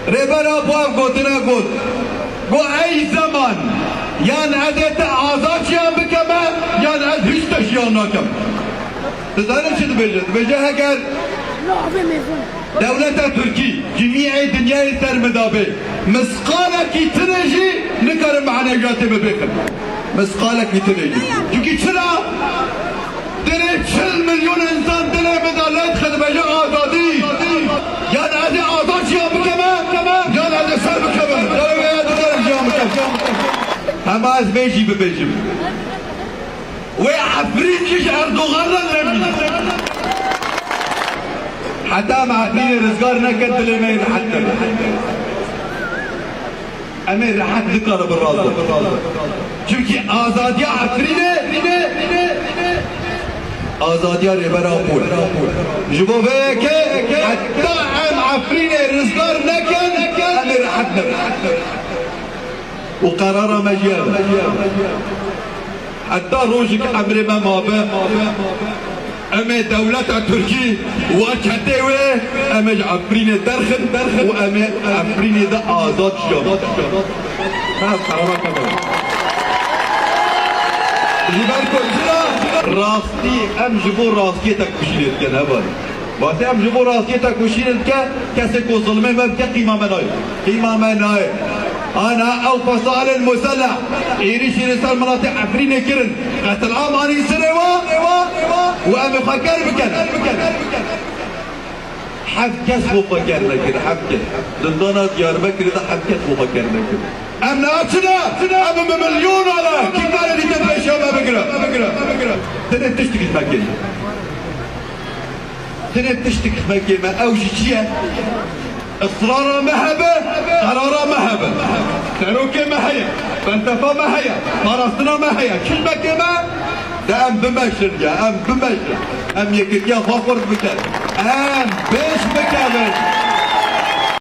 ربنا بواب قوتنا قوت قو أي زمان يان عدت آزاد شيان بكما يان عد هشتا شيان ناكم تزالم شد بجه هكر دولة تركي جميع الدنيا سرمدابي مسقالك تنجي نكر معنوياتي ببيخن مسقالك تنجي çünkü çıra دلي 40 مليون انسان دلي مدالات خد بجه آزادي يعني هذه آزاد شيان بكما يعني هذه سر بكما هما از بيجي ببيجي وعفرين جيش اردوغان لنمي حتى مع دين رزقار نكد دلمين حتى امير حد ذكر بالراس çünkü azadiye afrine azadiye ribera pul جبو بيك حتى ام عفرينه رزقار نكد امير حد وقرار مجاب حتى روجك عمري ما مابا اما دولة تركي وكتوي اما عفرين درخن واما عفرين دا آزاد شاب ما قرار كمان جبال كجرا راستي ام جبو راستي تكوشيرت كان هبال وقتی ام جبو راستي تكوشيرت كسي كو ظلمه ما بك قيمة مناي أنا أو فصائل المسلح إيريش رسال مناطق عفرين كرن قتل عام أني سنوا وأمي فكر بكن حب كسب وفكر لكن حب كسب زندانا ديار بكر ده حب كسب وفكر لكن أمنا أم بمليون على كيف قال لي تبقى شباب بقرا تنين تشتكي مكين تنين تشتكي مكين ما أوجي شيء إصرارا مهبة قرارا مهبة تروكي مهيا فانتفا مهيا فرصنا مهيا كلمة كما ده أم بمشر يا أم بمشر أم يكت يا فاقر بكر أم بيش بكامل